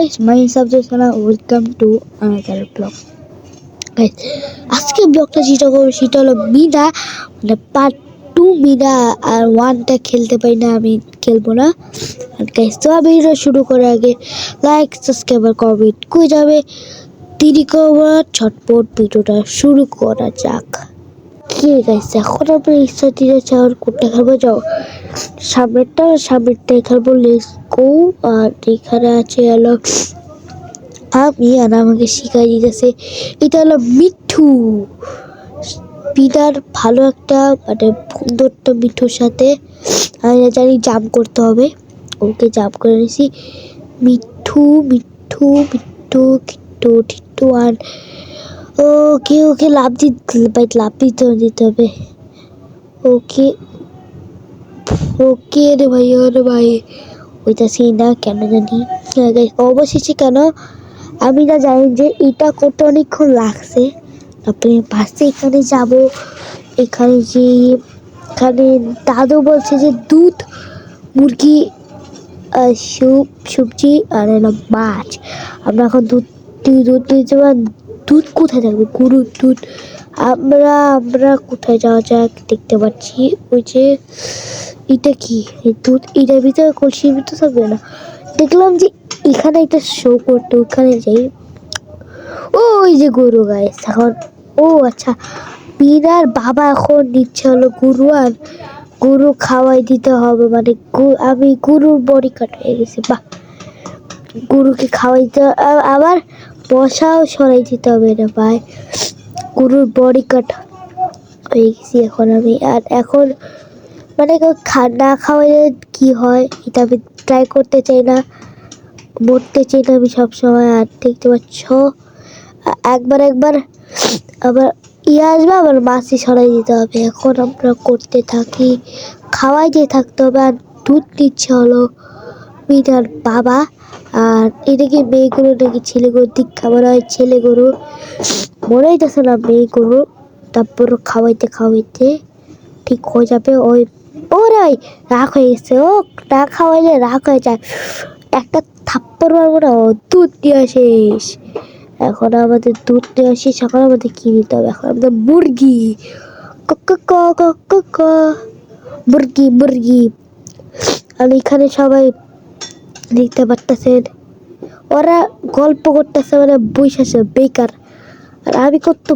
guys, myself Josana, welcome to another vlog. Guys, আজকে ব্লগটা যেটা করবো সেটা হলো মিনা মানে পার্ট 2 মিনা আর 1টা খেলতে পারি না, আমি খেলবো না। আর গাইস তো ভিডিও শুরু করার আগে লাইক সাবস্ক্রাইব আর কমেন্ট করে যাবে। দেরি করবো না, ঝটপট ভিডিওটা শুরু করা যাক। কি গাইস, এখন আমরা ইচ্ছা দিতে চাওয়ার কোনটা খেলবো, যাও সামনেরটা খেলবো লেটস গো। আর এখানে আছে হলো আমি, আর আমাকে শিখাই দিতেছে এটা হলো মিঠু। পিটার ভালো একটা মানে বন্ধু একটা মিঠুর সাথে, আমি জানি জাম্প করতে হবে, ওকে জাম্প করে নিয়েছি। মিঠু মিঠু মিঠু কিট্টু টিট্টু আর ওকে ওকে লাভ দিতে হবে। ওকে ওকে রে ভাই ওইটা সেই না কেন জানি অবশেষে কেন আমি না জানি যে এটা করতে অনেকক্ষণ লাগছে। তারপরে বাসে এখানে যাব, এখানে যে এখানে দাদু বলছে যে দুধ মুরগি সবজি আর এলো মাছ। আমরা এখন দুধ দিতে পারি, দুধ কোথায় থাকবে, গরুর দুধ। আমরা কোথায় যাওয়া যাক, দেখতে পাচ্ছি ওই যে এটা কি দুধ, এটার ভিতরে কলসির ভিতরে থাকবে না। দেখলাম যে এখানে একটা শো করতো, ওখানে যাই। ওই যে গরু গাইস এখন, ও আচ্ছা মিনার বাবা এখন নিচ্ছে হলো গরু, আর গরু খাওয়াই দিতে হবে, মানে আমি গরুর বডি কাট হয়ে গেছে। বাহ, গরুকে খাওয়াই দিতে আবার বসাও সরাই দিতে হবে না ভাই, গরুর বডি কাট হয়ে গেছি এখন আমি। আর এখন মানে না খাওয়াইলে কি হয় এটা আমি ট্রাই করতে চাই না, মরতে চাই না আমি সবসময়। আর দেখতে পাচ্ছ একবার আবার আসবে, আবার মাছি সরাই দিতে হবে। এখন আমরা করতে থাকি, খাওয়াই দিয়ে থাকতে হবে। আর দুধ দিচ্ছে হলো মিনার বাবা। আর এদিকে মেয়ে গরু নাকি ছেলে গরুর দিক খাবার হয়, ছেলে গরু মনে হইতেছে না মেয়ে গরু। তারপর খাওয়াইতে ঠিক হয়ে যাবে। ওরে রাগ হয়ে গেছে, ও না খাওয়াইলে রাগ হয়ে যায়, একটা থাপ্পড় মারবো না। দুধ দিয়ে শেষ, এখন আমাদের দুধ দেওয়া শেষ। এখন আমাদের কি দিতে হবে, এখন আমাদের মুরগি মুরগি। আর এখানে সবাই দেখতে পারতেছেন ওরা গল্প করতেছে, মানে বসে বেকার। আর আমি কত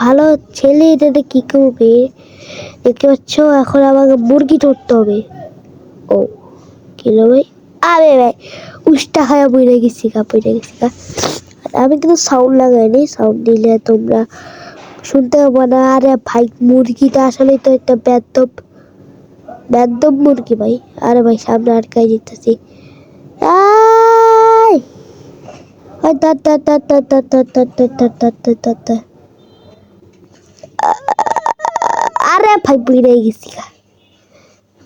ভালো ছেলে, এটাতে কি করবে দেখতে পাচ্ছ। এখন আমাকে মুরগি ধরতে হবে। ও কিলো ভাই, আরে ভাই উষ্টা খায়া পড়ে গেছি গা। আমি কিন্তু সাউন্ড লাগাইনি, সাউন্ড দিলে তোমরা শুনতে পাবো না। আরে ভাই মুরগিটা আসলে তো একটা বেদব মুরগি ভাই। আরে ভাই সামনে আটকাই যেতেছি। আরে ভাই পড়ে গেছি গা।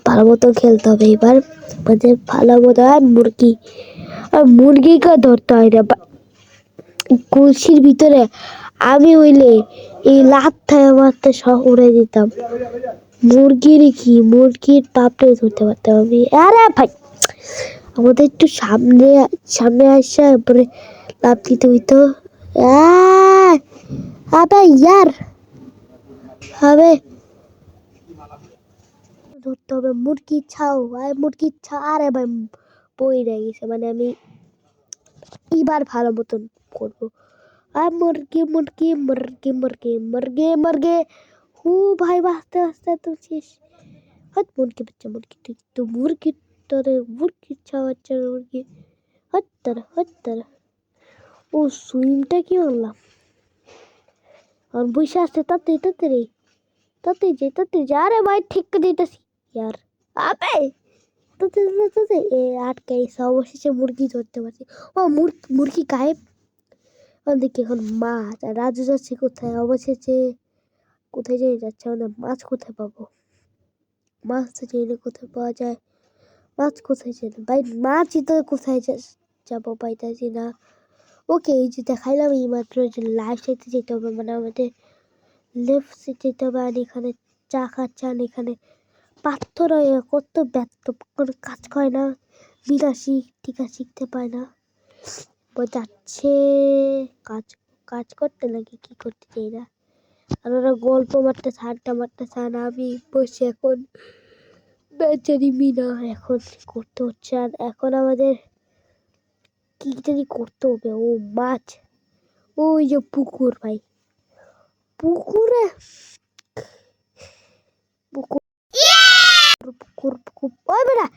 ভালো মতো খেলতে হবে এবার, আমাদের ভালো মতো। আর মুরগিকে ধরতে হয় না কলসির ভিতরে। আমি হইলে এই মারতে সহ উড়ে দিতাম। মুরগির পাপড়ে ধরতে পারতাম আমি। আরে ভাই আমাদের একটু সামনে আসা, পরে লাভ দিতে হইতো। আবে ইয়ার হবে ধরতে হবে মুরগি ছাও। আরে ভাই পইড়া গেছে, মানে আমি এবার ভালো মতন করবো। আর মুরগি হু ভাই বাঁচতে তো শেষ। হট মুরগি বাচ্চা, মুরগি তুই তো মুরগি, তোরে মুরগি ছাওয়াচ্ছা মুরগি। হত্তারা ও সুইমটা কি বললাম, আর বসে আসছে তাতে যে আরে ভাই ঠিক দিতেছি ইয়ার। আবে আটকাইছে, অবশেষে মুরগি ধরতে পারছি। ও মুরগি গায়েব। দেখি এখন মাছ, আর রাজু যাচ্ছে কোথায়, অবশেষে কোথায় যাই যাচ্ছে, আমাদের মাছ কোথায় পাবো, মাছ তো চাইলে কোথায় পাওয়া যায়, মাছ কোথায় যাই ভাই, মাছই তো কোথায় যাবো পাইতেছি না। ওকে এই যে দেখাইলাম এই মাত্র যে লাইভ সাইডে যেতে হবে, মানে আমাদের লেফট সাইড যেতে হবে। আর এখানে চা খাচ্ছেন, এখানে পাথর কত ব্যর্থ, কোনো কাজ করে না। বিনা টিকা শিখতে পায় না, যাচ্ছে কাজ কাজ করতে নাকি কি করতে চাই না। আর ওরা গল্প মারতেছে, আড্ডা মারতেছে, আর আমি বসে এখন বেচারি মিনা এখন করতে হচ্ছে। আর এখন আমাদের কি জানি করতে হবে। ও মাছ, ওই যে পুকুর ভাই, পুকুরে পুকুর পুকুর পুকুর ওই বেটা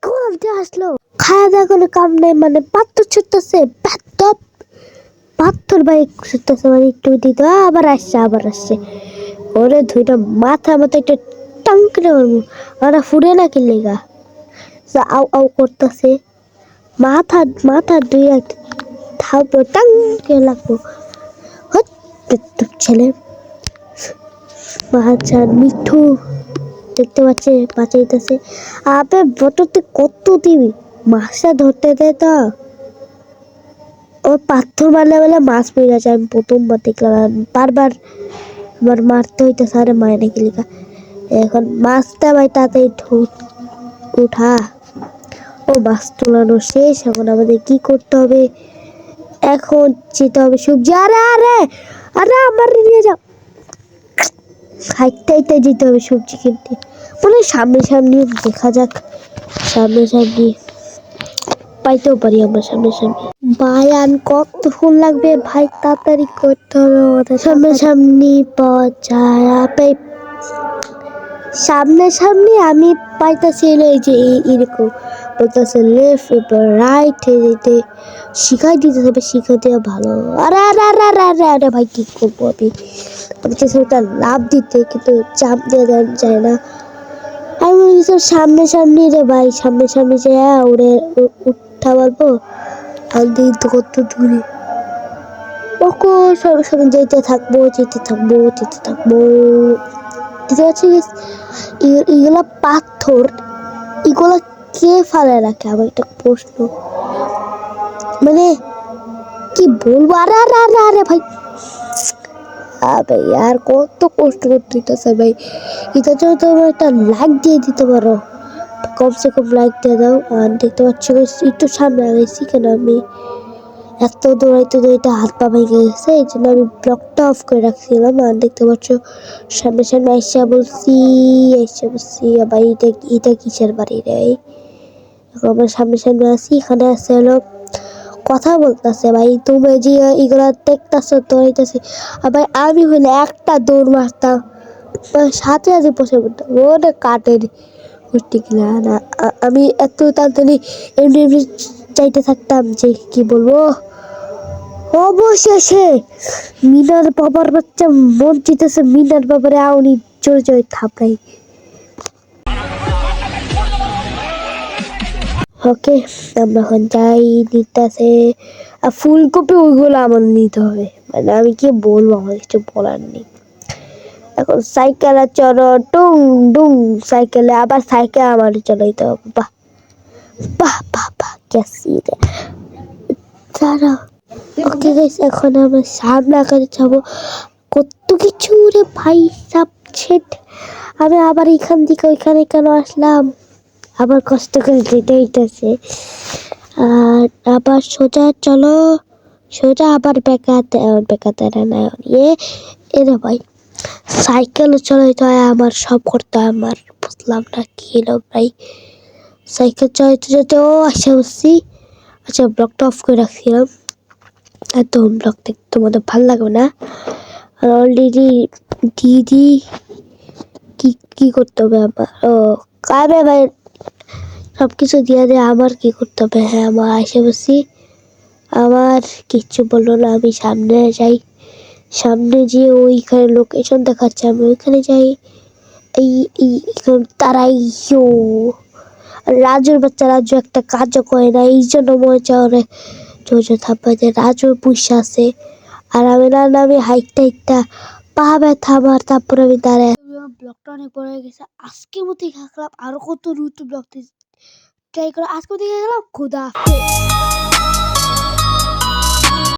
কোন আসলো, খাওয়া দাওয়া কোনো কাম নেই, মানে পাথর ছুটতেছে, পাথর ভাই ছুটতেছে, মানে একটু দিত আবার আসছে ওরে দুইটা মাথা মতো একটা টাঙ্করে মারবো। ওরা ফুড়ে না কি লেগা আউ আউ করতেছে, মাথা মাথা দুই এক থাপড় টাঙ্কে লাগবো। ছেলে বাচ্চার মিঠু দেখতে পাচ্ছে বাঁচাইতেছে। আপে বটতে কত দিবি মাছটা ধরতে দেয় তো, ও পাথর মারলে বলে মাছ পেয়ে যাচ্ছে। আমি প্রথমবার দেখলাম, বারবার আমার মারতে হইতেছে, আরে মায় নাকি লেখা। এখন মাছটা ভাই তাড়াতাড়ি উঠা। ও মাছ তোলানো শেষ, এখন আমাদের কি করতে হবে, এখন যেতে হবে সবজি। আরে আরে আরে আমার নিয়ে যাও, হাইটে যেতে হবে সবজি কিনতে। বলে সামনে সামনে দেখা যাক, সামনে সামনে পাইতেও পারি আমরা সামনে সামনে। ভাই আর কতক্ষণ লাগবে ভাই, তাড়াতাড়ি করতে হবে আমাদের। সামনে সামনে পাওয়া যায়, সামনে সামনে আমি পাইতেছি এই যে এরকম বলতেছে লেফট এবার রাইট যেতে শিখাই দিতে হবে, শিখাই দেওয়া ভালো। আরে আরে আরে আরে আরে আরে ভাই কি করবো আমি চেষ্টা ওটা লাভ দিতে, কিন্তু চাপ দিয়ে যায় না। আমি বলছি সামনে সামনে রে ভাই, সামনে সামনে যে উড়ে উঠা বলবো, আর দিই তো কত দূরে ওকে সঙ্গে সঙ্গে যেতে থাকবো যেতে থাকবো যেতে থাকবো। ঠিক আছে, এগুলা পাথর, এগুলা কে ফেলে রাখে আমার একটা প্রশ্ন, মানে কি বলবো। আরে আরে আরে আরে ভাই ভাই আর কত কষ্ট করতে হইতেছে ভাই, এটা জন্য তোমার একটা লাইক দিয়ে দিতে পারো, কমসে কম লাইক দিয়ে দাও। আর দেখতে পাচ্ছ একটু সামনে আগাইছি কেন, আমি এত দৌড়াইতে দৌড়াইতে হাত পা ভেঙে গেছে, এই জন্য আমি ব্লকটা অফ করে রাখছিলাম। আর দেখতে পাচ্ছ সামনে সামনে আইসা বলছি আবার এটা কিসের বাড়ি রে, আমরা সামনে সামনে আছি। এখানে আছে হলো কথা বলতেছে ভাই, তুমি যে এগুলা দেখতেছো দৌড়াইতেছে, আর ভাই আমি হইলে একটা দৌড় মারতাম সাথে সাথে বসে পড়তাম, ওটা কাটের করতে কিনা না। আমি এত তাড়াতাড়ি এমনি এমনি চাইতে থাকতাম যে কি বলবো। অবশেষে মিনার বাবার বাচ্চা মন চিতেছে, মিনার বাবারে আউনি জোর জোর থাপড়াই। ওকে আমরা এখন যাই নিতেছে, আর ফুলকপি ওইগুলো আমার নিতে হবে, মানে আমি কি বলবো, আমার কিছু বলার নেই। এখন সাইকেলে চড়ো টুং ডুং, সাইকেলে আবার সাইকেল আমার চালাইতে হবে। বাহ বাহ বাহ বাহ কেসি রে দাঁড়াও। ওকে গাইস এখন আমরা সামনে আকারে যাবো, কত কিছু রে ভাই সাপ ছেট। আমি আবার এখান থেকে ওইখানে কেন আসলাম, আবার কষ্ট করে যেতে হইতেছে। আর আবার সোজা চলো, সোজা আবার বেকাতে না এরে ভাই সাইকেলও চালাইতে হয় আমার, সব করতে হয় আমার, বুঝলাম না কি এলো ভাই। সাইকেল চালাইতে যেতে ও আসে বসছি। আচ্ছা ব্লকটা অফ করে রাখছিলাম, একদম ব্লগ দেখতে তোমাদের ভালো লাগবে না। আর অলরেডি দিদি কি কি করতে হবে আমার, ও কাবে ভাই সব কিছু দিয়ে দেয়, আমার কি করতে হবে। হ্যাঁ আমার আসে বসছি, আমার কিচ্ছু বললো না। আমি সামনে যাই, সামনে যেয়ে ওইখানে লোকেশন দেখাচ্ছে, আমি ওইখানে যাই। এই তারাই রাজুর বাচ্চা, রাজু একটা কাজও করে না, এই জন্য মনে চাওয়ারে জোজো থাপ্পাতে রাজুর পুষা আছে। আর আমি আমি হাইটটা পা ব্যথা আমার, তারপর আমি দাঁড়ায়। ব্লগটা অনেক বড় হয়ে গেছে, আজকে মতো থাকলাম, আরো কত নতুন ব্লগ ট্রাই করো। আজকে মতো গেলাম, খুদা হাফেজ।